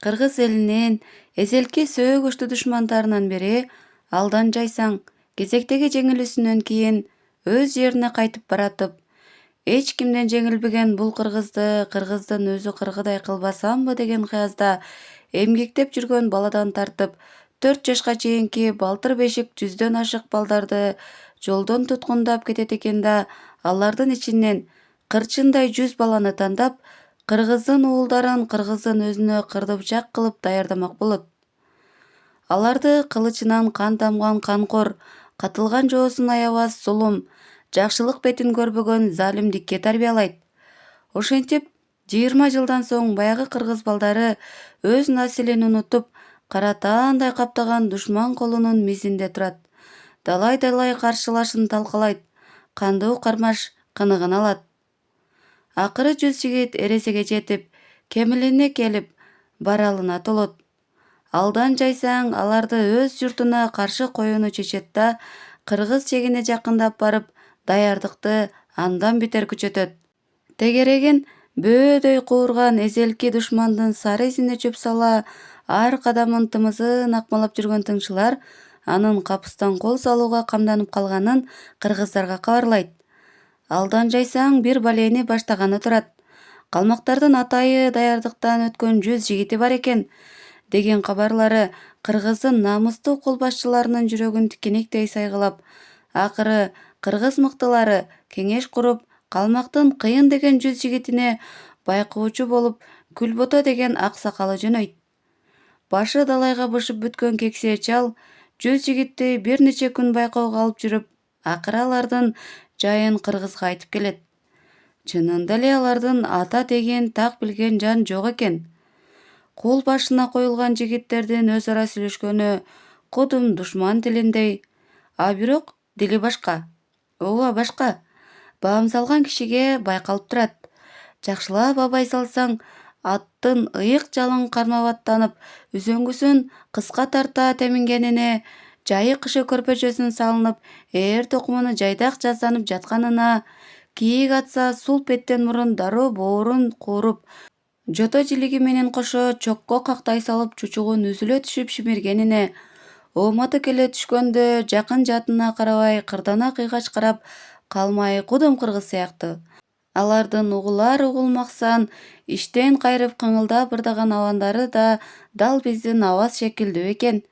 Кыргыз элинин эзелки сөөгүчтүү душмандарынын бири Алдан Жайсаң кезектеги жеңилүүсүнөн кийин өз жерине кайтып баратып, эч кимден жеңилбеген бул кыргыздын өзү кыргыдай кылбасамбы деген кыязда эмгектеп жүргөн баладан тартып 4 жашка чейинки балтыр бешик 100дөн ашык балдарды жолдон туткундап кетет экен да, алардын ичинен кырчындай 100 баланы тандап, кыргыздын уулдарын кыргыздын өзүнө кырдыбычак кылып даярдамак болот. Аларды кылычынан кан тамган канкор, катылган жоосун аябас зулум, жакшылык бетин көрбөгөн залимдикке тарбиялайт. Ошентип, 20 жылдан соң баягы кыргыз балдары өз населин унутуп, кара таандай каптаган душман колунун мизинде турат. Далай каршылашын талкалайт, кандуу кармаш кыныгын алат. Акыры 100 жигит эресеге жетип, кемилине келип, баралына толот. Алдан Жайсаң аларды өз журтуна каршы коюуну чечет да, кыргыз чегине жакындап барып, даярдыкты андан бетер күчөтөт. Тегерегин бөөдөй куурган эзелки душмандын сары изине чөп сала, ар кадамын тымызын акмалап жүргөн тыңчылар анын капыстан кол салууга камданып калганын кыргыздарга кабарлайт. Алдан Жайсаң бир балени баштаганы турат. Калмактардын атайы даярдыктан өткөн 100 жигити бар экен деген кабарлары кыргыздын намыстуу кол башчыларынын жүрөгүн тикенектей сайгылап, акыры кыргыз мыктылары кеңеш куруп, калмактын кыйын деген 100 жигитине байкоочу болуп, Күлбото деген ак сакалы жөнөйт. Башы далайга бышып бүткөн кексе чал 100 жигитти бир нече күн байкоого алып жүрүп, акыры алардын жайын кыргызга айтып келет. Чынында эле алардын ата деген так билген жан жок экен. Кол башына коюлган жигиттердин өз ара сүйлөшкөнү кудум душман тилиндей, а бирок дили башка. Ооба башка. Баам салган кишиге байкалып турат. Жакшылап абай салсаң, аттын ыйык жалын кармап аттанып, үзөңгүсүн кыска тарта темингенине, жайык кышы көрпөчөсүн салынып, ээр токумуну жайдак жазданып жатканына, кийик атса сулп эттен мурун дароо боорун кууруп, жото жилиги менен кошо чокко кактай салып чучугун үзүлө түшүп шимиргенине, ооматы келе түшкөндө жакын жатына карабай кырдана кыйгач карап калмай кудум кыргыз сыяктуу. Алардын угулар-угулмаксан иштен кайрып кыңылдап ырдаган абандары да дал биздин абас шекилдүү экен.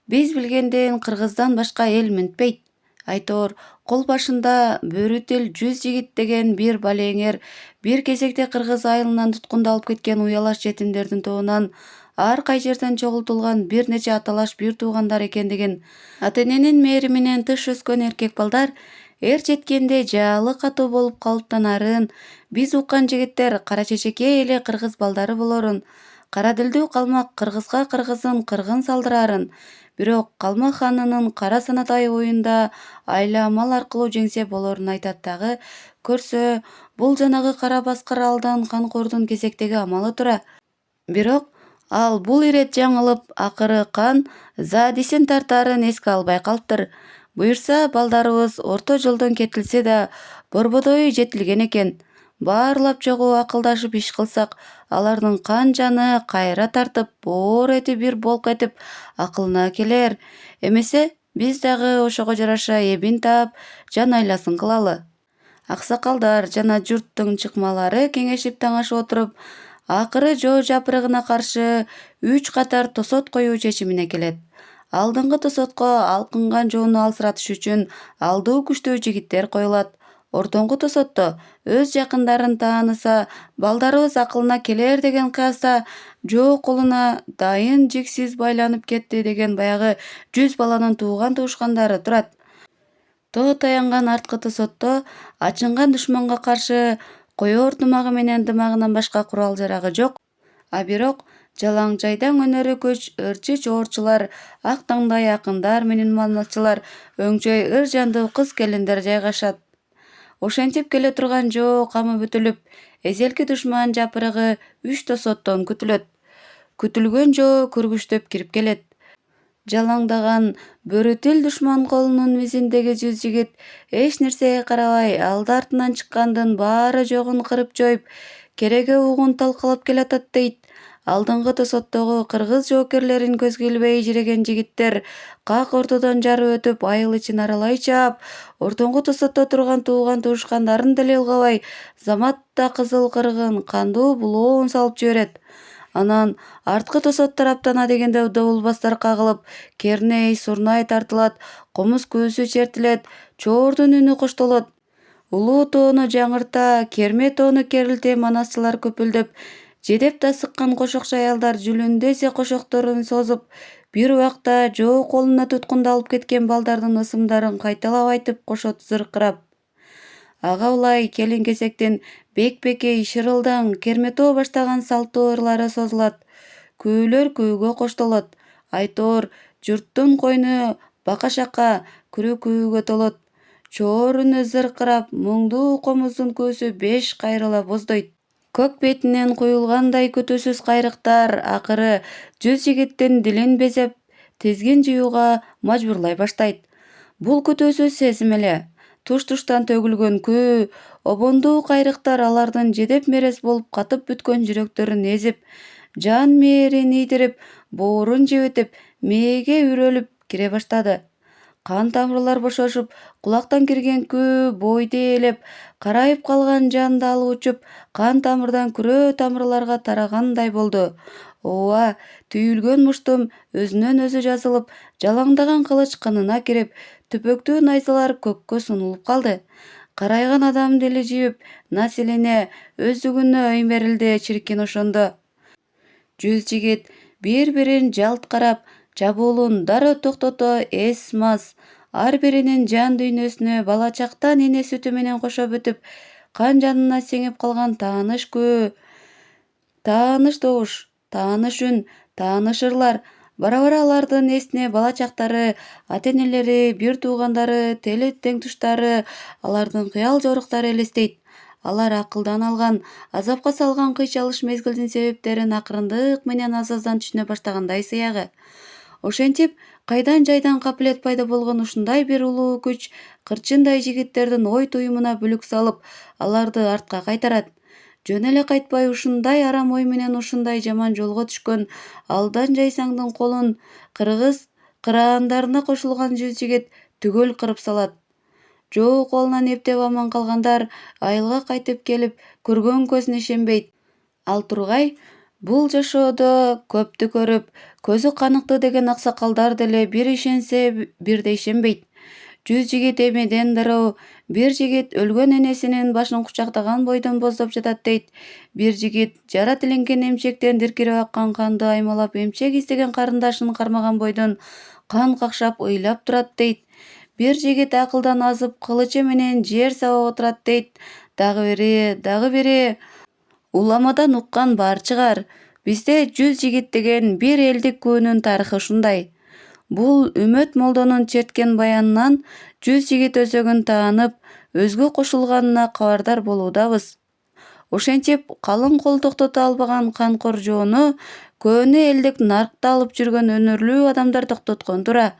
Биз билгенден кыргыздан башка эл мүнтпейт. Айтор, кол башында бөрүтил 100 жигит деген бир балеңер бир кезекте кыргыз айылынан туткундалып кеткен уялаш жетимдердин тобунан ар кай жерден чогултулган бир нече аталаш бир туугандар экендигин, ата-эненин мээриминен тыш өскөн эркек балдар эр жеткенде жаалы катуу болуп калыптанарын, биз уккан жигиттер кара чечекей эле кыргыз балдары болорун, кара дилдүү калмак кыргызга кыргызын кыргын салдырарын, бирок калмак ханынын кара санатай оюнда айламал аркылуу жеңсе болорун айтат дагы, көрсө, бул жанагы кара баскыр Алдан Канкордун кезектеги амалы тура. Бирок ал бул ирет жаңылып, акыры кан заадисин тартаарын эске албай калыптыр. Буюрса балдарыбыз орто жолдон кетилсе да борбодой жетилген экен. Баарлап жогу акылдашып иш кылсак, алардын кан жаны кайра тартып, боор эти бир болк этип акылына келер. Эмесе биз дагы ошого жараша эбин таап, жан айласын кылалы. Аксакалдар жана журттун чыкмалары кеңешип таңашып отуруп, акыры жоо жапырыгына каршы 3 катар тосот коюу чечимине келет. Алдыңкы тосотко алкынган жоону алсыратыш үчүн алдуу күчтүү жигиттер коюлат. Ортоңку тосотто өз жакындарын тааныса, балдарыбыз акылына келер деген кыязда жоо колуна дайын жиксиз байланып кетти деген баягы 100 баланын тууган туушкандары турат. Тоо таянган арткы тосотто ачынган душманга каршы коёр тымагы менен дымагынан башка курал жарагы жок. А бирок жалаң жайдаң өнөрү көч ырчы жоорчулар, ак таңдай акындар менен маалыматчылар, өңчөй ыр жандуу кыз-келиндер жайгашат. Ошентип келе турган жоо камы бүтүлүп, эзелки душман жапырыгы 3 тосоттон күтүлөт. Күтүлгөн жоо көргүчтөп кирип келет. Жалаңдаган бөрүтүл душман колунун мизиндеги 100 жигит эч нерсеге карабай алды артынан чыккандын баары жогун кырып жоюп, кереге угун талкалап келатат дейт. Алдыңғы тосоттогу кыргыз жоокерлерин көзгө илбей жиреген жигиттер как ортодон жарып өтүп айыл ичин аралай чаап, ортоңку тосотто турган тууган туушкандарын деле ылгабай, заматта кызыл кыргын кандуу булоон салып жиберет. Анан арткы тосот тараптан адегенде добулбастар кагылып, керней, сурнай тартылат, комуз көзү чертилет, чоордун үнү коштолот. Улуу тоону жаңырта, керме тоону керилте манасчылар көпүлдөп, жедеп да сыккан кошокчу аялдар жүлүндө эсе кошокторун созуп, бир убакта жоо колуна туткунду алып кеткен балдардын ысымдарын кайталап айтып кошот зыркырап. Ага улай келин-кесектин бек-бекей, шырылдаң, керметоо баштаган салттуу ырлары созулат. Күүлөр күүгө коштолот. Айтор журттун койну бака-шака, күрү күүгө толот. Чоор үнү зыркырап, мұңдуу комуздун көөсү 5 кайрыла боздойт. Көк бетинен куюлгандай күтүүсүз кайрыктар акыры 100 жигиттин дилин безеп, тезгин жууга мажбурлай баштайт. Бул күтүүсүз сезим эле. Туш-туштан төгүлгөн күү, обондуу кайрыктар алардын жедеп мерез болуп катып бүткөн жүрөктөрүн эзип, жан мээрин ийдирип, боорун жебетип, мээге үрөлүп кире баштады. Кан тамырлар бошошуп, кулактан кирген күү бойду ээлеп, карайып калган жанды алып учуп, кан тамырдан күрөө тамырларга тарагандай болду. Ооба, түйүлгөн муштум өзүнөн өзү жазылып, жалаңдаган кылыч кынына кирип, түпөктүү найзалар көккө сунулуп калды. Карайган адам дили жибип, населене өздүгүнө өймөрүлдү чиркин ошондо. 100 жигит бири-бирин жалт карап, чабуулун дароо токтото эс-мас. Ар биринин жан дүйнөсүнө бала чактан эне сүтү менен кошо бүтүп, кан жанына сиңип калган тааныш күү, тааныш добуш, тааныш үн, тааныш ырлар. Бара-бара алардын эсине бала чактары, ата-энелери, бир туугандары, теле теңтуштары, алардын кыял жоруктары элестейт. Алар акылдан алган, азапка салган кыйчалыш мезгилдин себептерин акырындык менен аз-аздан түшүнө баштагандай сыягы. Ошентип, кайдан жайдан капилет пайда болгон ушундай бир улуу күч кырчындай жигиттердин ой туюмуна бүлүк салып, аларды артка кайтарат. Жөн эле кайтпай ушундай арам ой менен ушундай жаман жолго түшкөн Алдан Жайсаңдын колун кыргыз кыраандарына кошулган 100 жигит түгөл кырып салат. Жоо колунан эптеп аман калгандар айылга кайтып келип, көргөн көзүнө ишенбейт. Ал тургай бул жашоодо көптү көрүп, көзү каныкты деген аксакалдар деле бир ишенсе, бирде ишенбейт. 100 жигит эмеден дароо, бир жигит өлгөн энесинин башын кучактаган бойдон боздоп жатат дейт. Бир жигит жара тиленген эмчектен диркирип аккан канды аймалап эмчек издеген карындашын кармаган бойдон кан какшап ыйлап турат дейт. Бир жигит акылдан азып кылычы менен жер сабап отурат дейт. Дагы бири уламадан уккан бар чыгар. Бизде 100 жигит деген бир элдик күөнүн тарыхы ушундай. Бул Үмөт молдонун черткен баянынан 100 жигит өзөгүн таанып, өзгө кошулганына кабардар болуудабыз. Ошентип, калың кол токтото албаган канкор жоону көөнү элдик наркта алып жүргөн өнөрлүү адамдар токтоткон тура.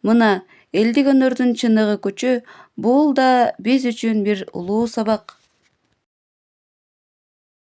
Мына, элдик өнөрдүн чыныгы күчү, бул да биз үчүн бир улуу сабак.